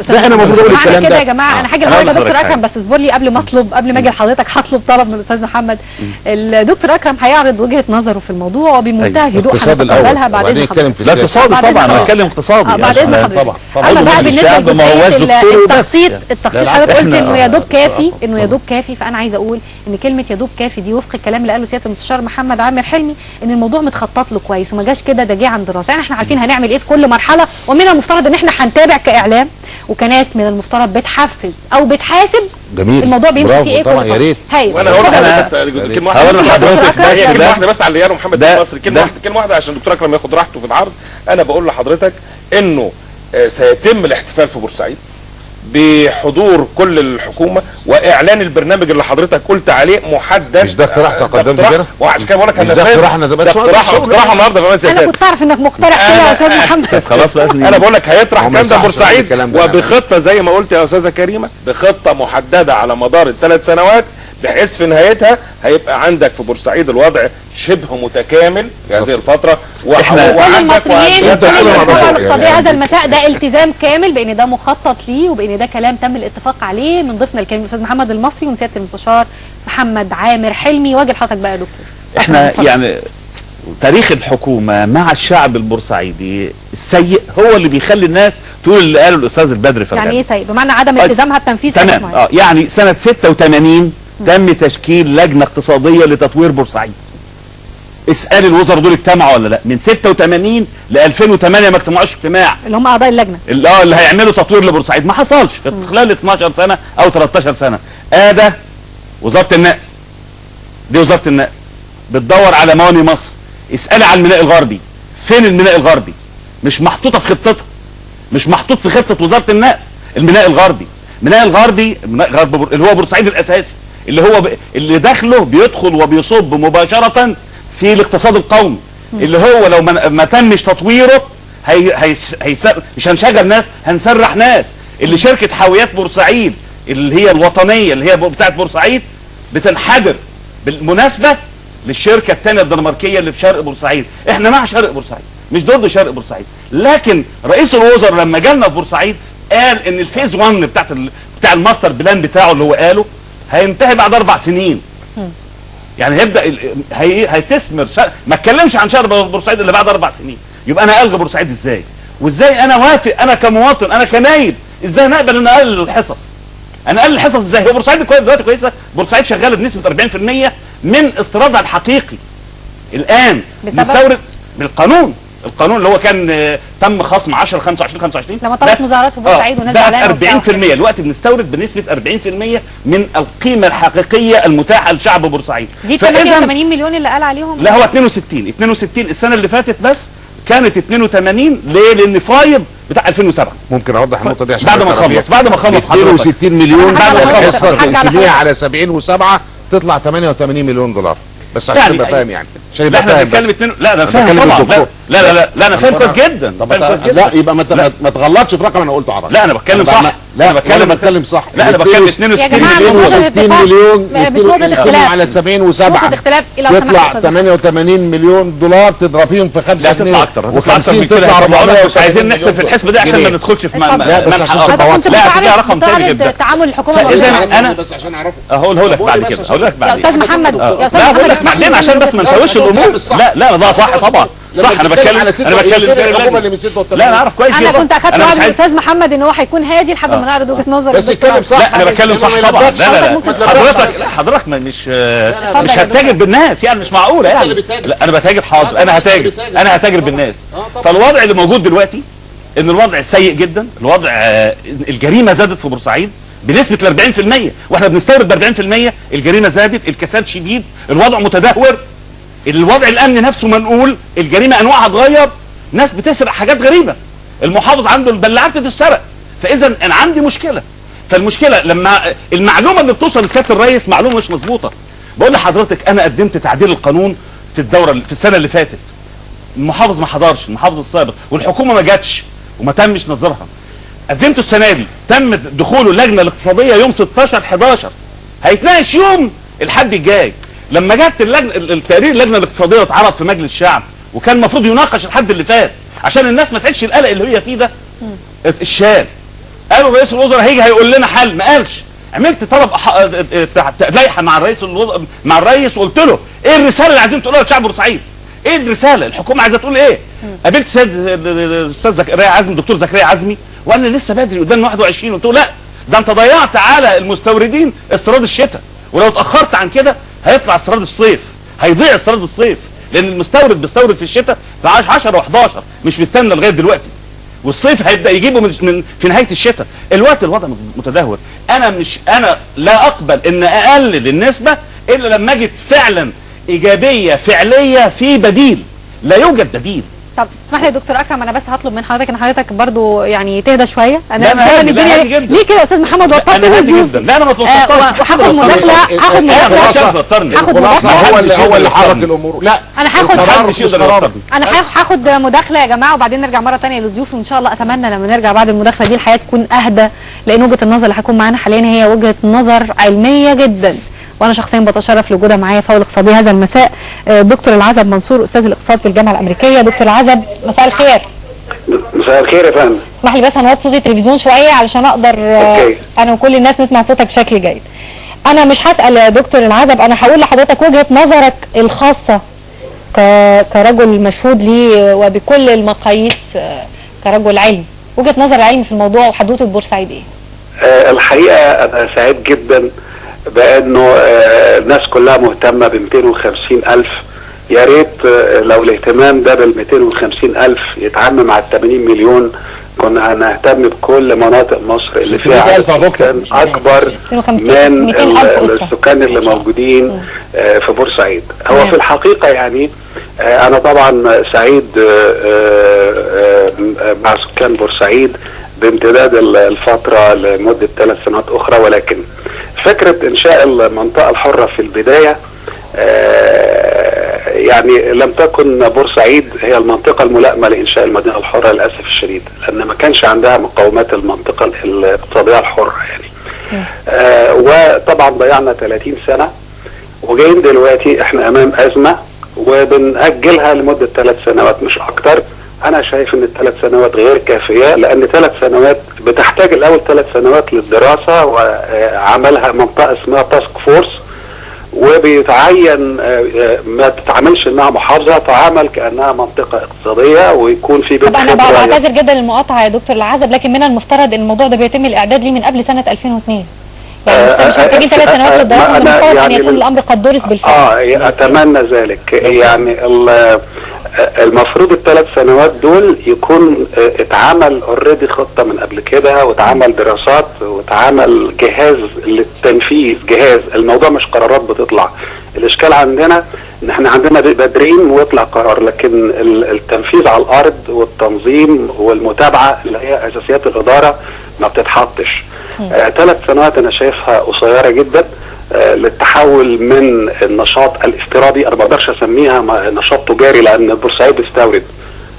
ده انا المفروض اقول الكلام ده كده يا جماعه. انا هاجي لحضرتك يا دكتور اكرم، بس اصبر لي قبل ما اطلب، قبل ما اجي لحضرتك هطلب طلب من الاستاذ محمد. الدكتور اكرم هيعرض وجهه نظره في الموضوع وبمنتهى الهدوء، هنتقبلها بعد اذن حضرتك. لا اقتصادي طبعا، هنتكلم اقتصادي بعد اذن حضرتك. اما بقى بالنسبه للتخطيط، التخطيط حضرتك قلت انه يا دوب كافي، انه يا دوب كافي. فانا عايزه اقول ان كلمه يا دوب كافي دي وفق الكلام اللي قاله سياده المستشار محمد عامر حلمي، ان الموضوع متخطط له كويس وما جاش كده، ده جه عن دراسه. يعني احنا عارفين هنعمل ايه في كل مرحله، ومن المفترض ان احنا هنتابع كاعلام وكناس من المفترض بتحفز او بتحاسب. جميل، الموضوع بيمشي فيه ايه طبعا، يا ريت. وانا هقول بس كلمه واحده بس على اللي محمد المصري، كلمه واحده عشان الدكتور اكرم ياخد راحته في العرض. انا بقول لحضرتك انه سيتم الاحتفال في بورسعيد بحضور كل الحكومه واعلان البرنامج اللي حضرتك قلت عليه محدد. مش ده اقتراح تقدمت كده؟ وعشان كده بقول لك انا ده اقتراح، اقتراح النهارده كمان سياسات. انا كنت اعرف انك مقترح كده يا استاذ محمد. خلاص بقى، انا بقول لك هيطرح الكلام ده بورسعيد وبخطه زي ما قلت يا استاذه كريمه، بخطه محدده على مدار ال3 سنوات، بحيث في نهايتها هيبقى عندك في بورسعيد الوضع شبه متكامل في هذه الفتره. واحنا كل المصريين الاقتصاديه هذا المساء ده التزام كامل بان ده مخطط ليه، وبان ده كلام تم الاتفاق عليه من ضيفنا الكريم الاستاذ محمد المصري ومن سياده المستشار محمد عامر حلمي. واجه حضرتك بقى يا دكتور. احنا يعني تاريخ الحكومه مع الشعب البورسعيدي السيء هو اللي بيخلي الناس تقول اللي قاله الاستاذ البدري في يعني ايه سيء؟ بمعنى عدم التزامها بتنفيذ. تمام. يعني سنه 86 تم تشكيل لجنه اقتصاديه لتطوير بورسعيد. اسال الوزراء دول اجتمعوا ولا لا؟ من 86 ل 2008 ما اجتمعوش اجتماع، اللي هم اعضاء اللجنه اللي هيعملوا تطوير لبورسعيد. ما حصلش في خلال 12 سنه او 13 سنه. ده وزاره النقل، دي وزاره النقل بتدور على مواني مصر. اسالي على الميناء الغربي، فين الميناء الغربي؟ مش محطوطه في خطتها، مش محطوط في خطه وزاره النقل. الميناء الغربي، الميناء الغربي اللي هو بورسعيد الاساسي، اللي هو اللي داخله بيدخل وبيصب مباشره في الاقتصاد القومي، اللي هو لو ما تمش تطويره مش هنشغل ناس، هنسرح ناس. اللي شركه حاويات بورسعيد اللي هي الوطنيه اللي هي بتاعت بورسعيد بتنحدر بالمناسبه للشركه الثانيه الدنماركيه اللي في شرق بورسعيد. احنا مع شرق بورسعيد، مش ضد شرق بورسعيد، لكن رئيس الوزراء لما جالنا في بورسعيد قال ان الفيز 1 بتاع الماستر بلان بتاعه اللي هو قاله هينتهي بعد 4 سنين. يعني هيبدا هيتثمر ما اتكلمش عن شرق بورسعيد الا بعد 4 سنين. يبقى انا الغي بورسعيد ازاي؟ وازاي انا وافق، انا كمواطن، انا كنايب، ازاي نقبل ان اقلل الحصص؟ انا اقلل الحصص ازاي؟ هو بورسعيد دلوقتي كويسه، بورسعيد شغاله بنسبه 40% من استيرادها الحقيقي. الان بنستورد بالقانون، القانون اللي هو كان تم خصم 10 25 لما طلعت مظاهرات في بورسعيد وناس زعلانه 40%. دلوقتي بنستورد بنسبه 40% من القيمه الحقيقيه المتاحه لشعب بورسعيد. دي 88 مليون اللي قال عليهم؟ لا، هو 62 السنه اللي فاتت بس كانت 82. ليه؟ لان فايض بتاع 2007. ممكن اوضح النقطه دي عشان بعد ما نخلص 62 مليون بعد ما نخلص تقسميها على 70 و7 تطلع 88 مليون دولار. بس عشان تبقى فاهم يعني. عشان يبقى احنا بنتكلم لا انا فاهم طبعا. لا انا فاهم كويس جدا. لا يبقى ما تغلطش في رقم انا قلته عرض. لا انا بتكلم صح. لا انا بتكلم صح. لا انا بتكلم 62 مليون مش نقطه اختلاف على 70 و7 تطلع 88 مليون دولار تضربيهم في 5 جنيه. لا تطلع اكتر من كده. 400. مش عايزين نحسب في الحسبه دي عشان ما ندخلش في لا بس عشان تبقى لا فيها رقم تاني جدا. تعامل الحكومه اذا انا بس عشان اعرفه هقول لك بعد كده، هقول لك بعد يا استاذ محمد. يا استاذ محمد هقول لك بعدين عشان بس ما نتوهش الامور. لا ده صح طبعا، صح. انا بتكلم لا انا اعرف كويس جدا. انا كنت اخدت وعد من الاستاذ محمد ان هو هيكون هادي لحد ما نعرض وجهه نظر. بس اتكلم صح. لا انا بتكلم صح طبعا. لا حضرتك مش هتتاجر بالناس، يعني مش معقوله يعني. لا انا بتاجر، حاضر، انا هتاجر بالناس. فالوضع اللي موجود دلوقتي ان الوضع سيء جدا. الوضع الجريمه زادت في بورسعيد بنسبه 40%، واحنا بنستورد ب 40%. الجريمه زادت، الكساد شديد، الوضع متدهور، الوضع الامني نفسه منقول، الجريمه انواعها اتغير، ناس بتسرق حاجات غريبه، المحافظ عنده البلاعات بتتسرق. فاذا انا عندي مشكله. فالمشكله لما المعلومه اللي بتوصل لسياده الرئيس معلومه مش مظبوطه. بقول لحضرتك انا قدمت تعديل القانون في السنه اللي فاتت، المحافظ ما حضرش، المحافظ السابق، والحكومه ما جاتش وما تمش نظرها. قدمته السنه دي، تم دخوله اللجنه الاقتصاديه يوم 16/11، هيتناقش يوم الاحد الجاي. لما جت التقرير اللجنه الاقتصاديه اتعرض في مجلس الشعب، وكان المفروض يناقش الحد اللي فات عشان الناس ما تعيش القلق اللي هي فيه ده، قالوا رئيس الوزراء هيجي هيقول لنا حل، ما قالش. عملت طلب لائحه مع الرئيس مع الرئيس، وقلت له ايه الرساله اللي عايزين تقولوها لشعب بورسعيد؟ ايه الرساله؟ الحكومه عايزه تقول ايه؟ قابلت سيد الاستاذ زكريا عزمي، الدكتور زكريا عزمي، وقال لي لسه بدري قدام 21، قلت له لا ده انت ضيعت على المستوردين استيراد الشتاء، ولو اتاخرت عن كده هيطلع استيراد الصيف، هيضيع استيراد الصيف، لان المستورد بيستورد في الشتاء في 10 و11، مش مستنى لغايه دلوقتي، والصيف هيبدا يجيبه من في نهايه الشتاء. الوضع متدهور. انا لا اقبل ان اقلل النسبه الا لما اجد فعلا ايجابيه فعليه في بديل. لا يوجد بديل. طب اسمح لي يا دكتور اكرم، انا بس هطلب من حضرتك ان حضرتك برضو يعني تهدى شويه. انا هادي جدا. ليه كده يا استاذ محمد؟ وطرت انا هادي جدا. لا انا ما توترتش. وهاخد مداخله هو اللي حرك الامور. لا انا هاخد مداخله يا جماعه، وبعدين نرجع مره ثانيه للضيوف، وان شاء الله اتمنى لما نرجع بعد المداخله دي الحياه تكون اهدى، لان وجهه النظر اللي هتكون معانا حاليا هي وجهه نظر علميه جدا، وانا شخصيا بتشرف لوجودها معايا فوق الاقتصادي هذا المساء دكتور العزب منصور، استاذ الاقتصاد في الجامعه الامريكيه. دكتور العزب مساء الخير. مساء الخير يا فندم. اسمح لي بس هنوطي صوت التلفزيون شويه علشان اقدر انا وكل الناس نسمع صوتك بشكل جيد. انا مش هسال يا دكتور العزب، انا هقول لحضرتك وجهه نظرك الخاصه كرجل مشهود لي وبكل المقاييس كرجل علم، وجهه نظر العلم في الموضوع وحدوته بورسعيد ايه؟ الحقيقه انا سعيد جدا بانه الناس كلها مهتمه ب 250,000. يا ريت لو الاهتمام ده بال 250,000 يتعمم على 80 مليون، كنا هنهتم بكل مناطق مصر اللي فيها عدد سكان اكبر من السكان اللي موجودين في بورسعيد. هو في الحقيقه يعني انا طبعا سعيد مع سكان بورسعيد بامتداد الفتره لمده 3 سنوات اخرى، ولكن فكره انشاء المنطقه الحره في البدايه يعني لم تكن بورسعيد هي المنطقه الملائمه لانشاء المدينه الحره للاسف الشديد، لان ما كانش عندها مقومات المنطقه الاقتصاديه الحره يعني. وطبعا ضيعنا 30 سنه وجايين دلوقتي احنا امام ازمه وبنأجلها لمده 3 سنوات مش اكتر. انا شايف ان ال3 سنوات غير كافيه، لان 3 سنوات بتحتاج الاول 3 سنوات للدراسه وعملها منطقه اسمها تاسك فورس، وبيتعين ما تتعاملش انها محافظه، تعامل كانها منطقه اقتصاديه ويكون في طب انا بعتذر جدا للمقاطعه يا دكتور العزب، لكن من المفترض ان الموضوع ده بيتم الاعداد ليه من قبل سنه 2002. يعني مش محتاجين 3 سنوات للدراسه، من المفترض ان يكون الامر قد درس بالفعل. اتمنى ذلك. يعني المفروض ال3 سنوات دول يكون اتعمل اوريدي خطه من قبل كده، واتعمل دراسات، واتعمل جهاز للتنفيذ. جهاز، الموضوع مش قرارات بتطلع. الاشكال عندنا ان احنا عندنا بادرين ويطلع قرار، لكن التنفيذ على الارض والتنظيم والمتابعه اللي هي اساسيات الاداره ما بتتحطش. 3 سنوات انا شايفها قصيره جدا للتحول من النشاط الافتراضي، انا ما اقدرش اسميها نشاط تجاري لان بورسعيد بتستورد،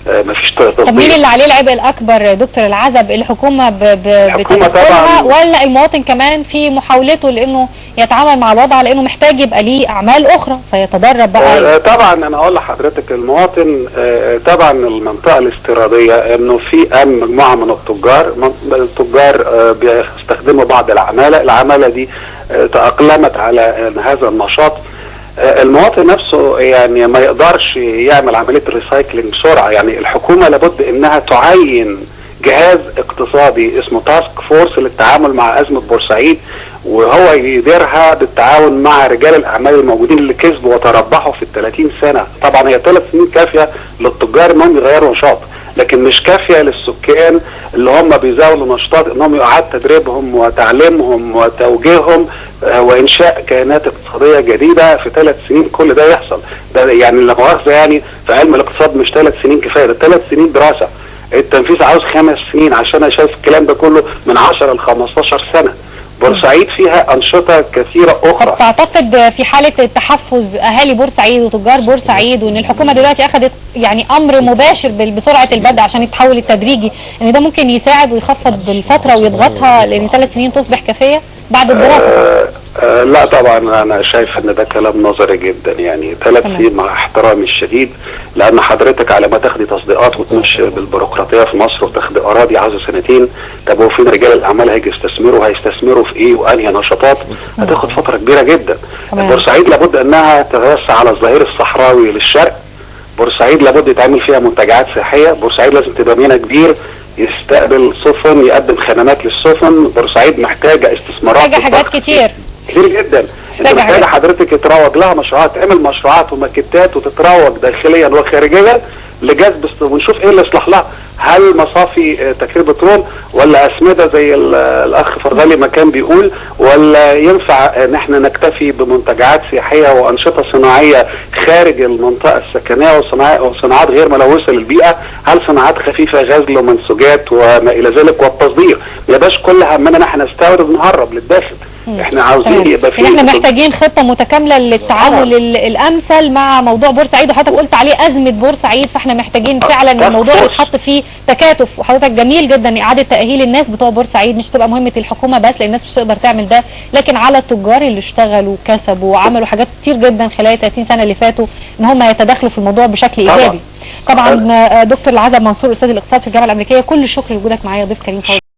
مفيش تصدير. طب مين اللي عليه العبء الاكبر دكتور العزب؟ الحكومه بتدخلها ولا المواطن كمان في محاولته لانه يتعامل مع الوضع، لانه محتاج يبقى ليه اعمال اخرى فيتدرب بقى؟ طبعا انا اقول لحضرتك المواطن طبعا المنطقه الاستيراديه انه في مجموعه من التجار بيستخدموا بعض العماله دي تأقلمت على هذا النشاط. المواطن نفسه يعني ما يقدرش يعمل عملية الريسايكلينج بسرعة. يعني الحكومة لابد انها تعين جهاز اقتصادي اسمه تاسك فورس للتعامل مع ازمة بورسعيد، وهو يديرها بالتعاون مع رجال الاعمال الموجودين اللي كسبوا وتربحوا في ال30 سنة. طبعا هي 3 سنين كافية للتجار انهم يغيروا نشاط، لكن مش كافية للسكان اللي هم بيزاولوا نشاطات انهم يعاد تدريبهم وتعليمهم وتوجيههم وانشاء كيانات اقتصاديه جديده في 3 سنين. كل ده يحصل ده يعني لا مؤاخذه، يعني في علم الاقتصاد مش 3 سنين كفايه، ده 3 سنين دراسه. التنفيذ عاوز 5 سنين عشان انا شايف الكلام ده كله من 10 ل 15 سنه. بورسعيد فيها انشطه كثيره اخرى. تعتقد في حاله تحفز اهالي بورسعيد وتجار بورسعيد وان الحكومه دلوقتي اخذت يعني امر مباشر بسرعه البدء عشان التحول التدريجي، ان ده ممكن يساعد ويخفض الفتره ويضغطها لان 3 سنين تصبح كافيه بعد الدراسه؟ لا طبعا انا شايف ان ده كلام نظري جدا، يعني 3 سنين مع احترامي الشديد، لان حضرتك على ما تاخدي تصديقات وتمشي بالبيروقراطيه في مصر وتاخدي اراضي عايزه سنتين. طب وفين رجال الاعمال هيجي يستثمروا؟ هيستثمروا في ايه وانهي نشاطات؟ هتاخد فتره كبيره جدا. بورسعيد لابد انها تتوسع على الظهير الصحراوي للشرق. بورسعيد لابد يتعمل فيها منتجعات سياحيه. بورسعيد لازم تبقى ميناء كبير يستقبل سفن، يقدم خدمات للسفن. بورسعيد محتاجه استثمارات، محتاجه حاجات كتير جدا. انت محتاجه حضرتك يتروج لها مشروعات، تعمل مشروعات وماكيتات وتتروج داخليا وخارجيا لجذب ونشوف ايه اللي يصلح لها. هل مصافي تكرير بترول، ولا اسمده زي الاخ فرغلي ما كان بيقول، ولا ينفع ان احنا نكتفي بمنتجعات سياحيه وانشطه صناعيه خارج المنطقه السكنيه وصناعات غير ملوثه للبيئه؟ هل صناعات خفيفه، غزل ومنسوجات وما الى ذلك والتصدير؟ ما يبقاش كل همنا ان احنا نستورد ونهرب للداخل. احنا عاوزين يبقى في، احنا محتاجين خطه متكامله للتعامل الامثل مع موضوع بورسعيد، وحضرتك قلت عليه ازمه بورسعيد، فاحنا محتاجين فعلا ان الموضوع يتحط فيه تكاتف. وحضرتك جميل جدا اعاده تاهيل الناس بتوع بورسعيد، مش تبقى مهمه الحكومه بس لان الناس مش تقدر تعمل ده، لكن على التجار اللي اشتغلوا وكسبوا وعملوا حاجات كتير جدا خلال 30 سنه اللي فاتوا ان هم يتدخلوا في الموضوع بشكل ايجابي. طبعا دكتور العزب منصور استاذ الاقتصاد في الجامعه الامريكيه، كل الشكر لوجودك معايا ضيف كريم.